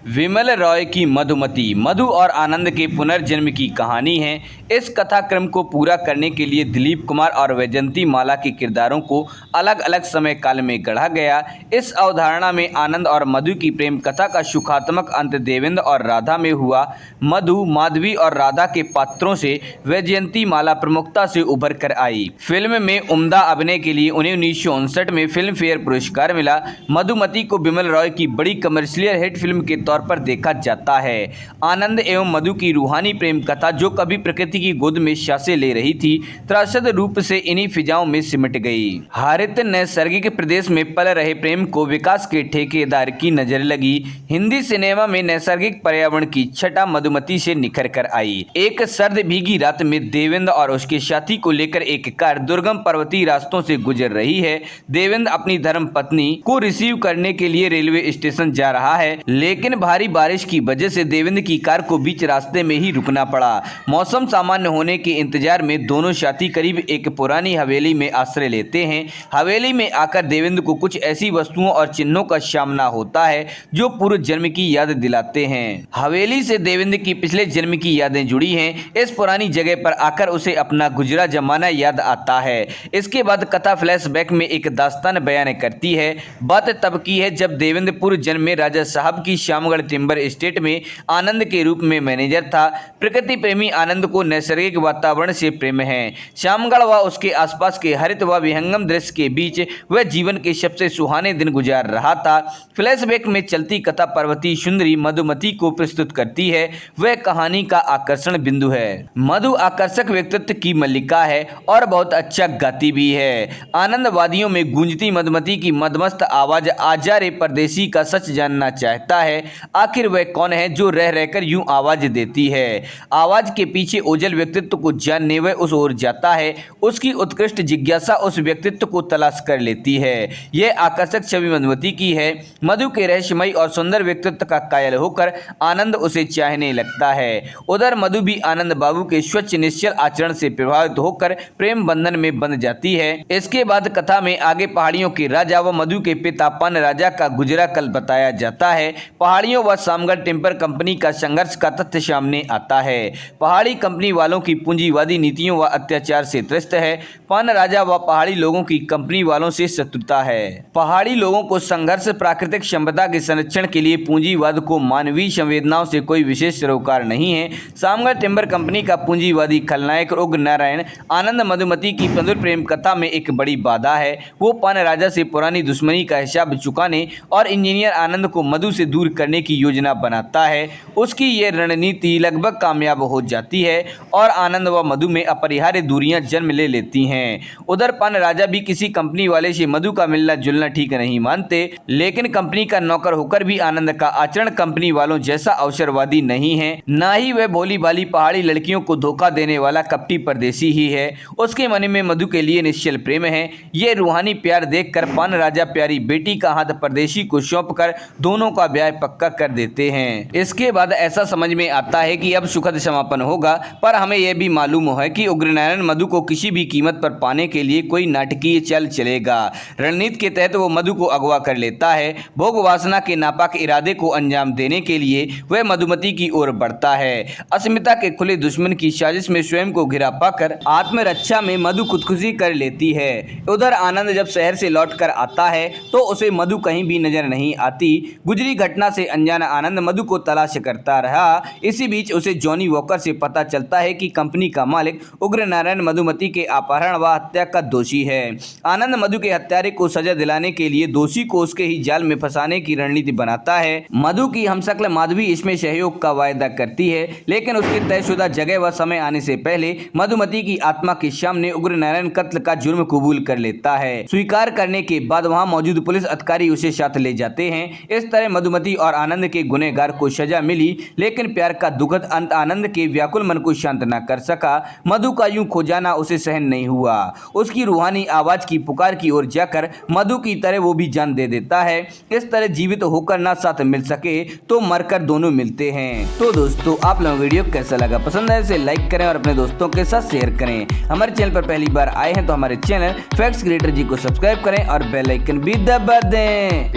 विमल रॉय की मधुमती मधु और आनंद के पुनर्जन्म की कहानी है। इस कथाक्रम को पूरा करने के लिए दिलीप कुमार और वैजयंती माला के किरदारों को अलग अलग समय काल में गढ़ा गया। इस अवधारणा में आनंद और मधु की प्रेम कथा का सुखात्मक अंत देवेंद्र और राधा में हुआ। मधु, माधवी और राधा के पात्रों से वैजयंती माला प्रमुखता से उभर कर आई। फिल्म में उम्दा अभिनय के लिए उन्हें 1959 में फिल्म फेयर पुरस्कार मिला। मधुमती को विमल रॉय की बड़ी कमर्शियल हिट फिल्म के तौर पर देखा जाता है। आनंद एवं मधु की रूहानी प्रेम कथा जो कभी प्रकृति की गोद में सांसें ले रही थी, त्रासद रूप से इन्हीं फिजाओं में सिमट गई। हरित नैसर्गिक प्रदेश में पल रहे प्रेम को विकास के ठेकेदार की नजर लगी। हिंदी सिनेमा में नैसर्गिक पर्यावरण की छटा मधुमती से निखर कर आई। एक सर्द भीगी रात में देवेंद्र और उसके साथी को लेकर एक कार दुर्गम पर्वतीय रास्तों से गुजर रही है। देवेंद्र अपनी धर्म पत्नी को रिसीव करने के लिए रेलवे स्टेशन जा रहा है, लेकिन भारी बारिश की वजह से देवेंद्र की कार को बीच रास्ते में ही रुकना पड़ा। मौसम सामान्य होने के इंतजार में दोनों साथी करीब एक पुरानी हवेली में आश्रय लेते हैं। हवेली में आकर देवेंद्र को कुछ ऐसी वस्तुओं और चिन्हों का सामना होता है जो पूर्व जन्म की याद दिलाते हैं। हवेली से देवेंद्र की पिछले जन्म की यादें जुड़ी हैं। इस पुरानी जगह पर आकर उसे अपना गुजरा जमाना याद आता है। इसके बाद कथा फ्लैशबैक में एक दास्तान बयान करती है। बात तब की है जब देवेंद्र पूर्व जन्म में राजा साहब की श्यामगढ़ टिम्बर एस्टेट में आनंद के रूप में मैनेजर था। प्रकृति प्रेमी आनंद को नैसर्गिक वातावरण से प्रेम है। श्यामगढ़ व उसके आसपास के हरित व विहंगम दृश्य के बीच वह जीवन के सबसे सुहाने दिन गुजार रहा था। फ्लैशबैक में चलती कथा पर्वतीय सुंदरी मधुमती को प्रस्तुत करती है। वह कहानी का आकर्षण बिंदु है। मधु आकर्षक व्यक्तित्व की मल्लिका है और बहुत अच्छा गाती भी है। आनंद वादियों में गूंजती मधुमती की मदमस्त आवाज आजा रे परदेसी का सच जानना चाहता है। आखिर वह कौन है जो रह रहकर यूं आवाज देती है। आवाज के पीछे ओझल व्यक्तित्व को जानने वह उस ओर जाता है। उसकी उत्कृष्ट जिज्ञासा उस व्यक्तित्व को तलाश कर लेती है। यह आकर्षक छवि मधुमती की है। मधु के रहस्यमयी और सुंदर व्यक्तित्व का कायल होकर आनंद उसे चाहने लगता है। उधर मधु भी आनंद बाबू के स्वच्छ निश्चल आचरण से प्रभावित होकर प्रेम बंधन में बंध जाती है। इसके बाद कथा में आगे पहाड़ियों के राजा व मधु के पिता पान राजा का गुजरा कल बताया जाता है। पहाड़ियों व सामगढ़ टिम्बर कंपनी का संघर्ष का तथ्य सामने आता है। पहाड़ी कंपनी वालों की पूंजीवादी नीतियों व अत्याचार से त्रस्त है। पान राजा व पहाड़ी लोगों की कंपनी वालों से शत्रुता है। पहाड़ी लोगों को संघर्ष, प्राकृतिक संपदा के संरक्षण के लिए पूंजीवाद को मानवीय संवेदनाओं से कोई विशेष सरोकार नहीं है। सामगढ़ टिम्बर कंपनी का पूंजीवादी खलनायक उग्र नारायण आनंद मधुमती की मधुर प्रेम कथा में एक बड़ी बाधा है। वो पान राजा से पुरानी दुश्मनी का हिसाब चुकाने और इंजीनियर आनंद को मधु से दूर करने की योजना बनाता है। उसकी ये रणनीति लगभग कामयाब हो जाती है और आनंद व मधु में अपरिहार्य दूरियां जन्म ले लेती हैं। उधर पान राजा भी किसी कंपनी वाले से मधु का मिलना जुलना ठीक नहीं मानते, लेकिन कंपनी का नौकर होकर भी आनंद का आचरण कंपनी वालों जैसा अवसरवादी नहीं है। ना ही वह भोली भाली पहाड़ी लड़कियों को धोखा देने वाला कपटी परदेसी ही है। उसके मन में मधु के लिए निश्चल प्रेम है। ये रूहानी प्यार देखकर पान राजा प्यारी बेटी का हाथ परदेशी को सौंपकर दोनों का ब्याह पक्का कर देते हैं। इसके बाद ऐसा समझ में आता है कि अब सुखद समापन होगा, पर हमें यह भी मालूम है कि उग्रनारायण मधु को किसी भी कीमत पर पाने के लिए कोई नाटकीय चाल चलेगा। रणनीति के तहत वो मधु को अगवा कर लेता है। भोग वासना के नापाक इरादे को अंजाम देने के लिए वह मधुमती की ओर बढ़ता है। अस्मिता के खुले दुश्मन की साजिश में स्वयं को घिरा पाकर आत्मरक्षा में मधु खुदकुशी कर लेती है। उधर आनंद जब शहर से लौट कर आता है तो उसे मधु कहीं भी नजर नहीं आती। गुजरी घटना से अनजान आनंद मधु को तलाश करता रहा। इसी बीच उसे जॉनी वॉकर से पता चलता है कि कंपनी का मालिक उग्र नारायण मधुमती के अपहरण व हत्या का दोषी है। आनंद मधु के हत्यारे को सजा दिलाने के लिए दोषी को उसके ही जाल में फंसाने की रणनीति बनाता है। मधु की हमशक्ल माधवी इसमें सहयोग का वायदा करती है, लेकिन उसके तयशुदा जगह व समय आने से पहले मधुमती की आत्मा के सामने उग्र नारायण कत्ल का जुर्म कबूल कर लेता है। स्वीकार करने के बाद वहां मौजूद पुलिस अधिकारी उसे साथ ले जाते हैं। इस तरह मधुमती और आनंद के गुनहगार को सजा मिली, लेकिन प्यार का दुखद अंत आनंद के व्याकुल मन को शांत न कर सका। मधु का यूं खो जाना उसे सहन नहीं हुआ। उसकी रूहानी आवाज की पुकार की ओर जाकर मधु की तरह वो भी जान दे देता है। इस तरह जीवित होकर ना साथ मिल सके तो मरकर दोनों मिलते हैं। तो दोस्तों, आप लोगों को वीडियो कैसा लगा? पसंद है इसे लाइक करें और अपने दोस्तों के साथ शेयर करें। हमारे चैनल पर पहली बार आए हैं तो हमारे चैनल फैक्ट्स क्रिएटर जी को सब्सक्राइब करें और बेल आइकन भी दबा दें।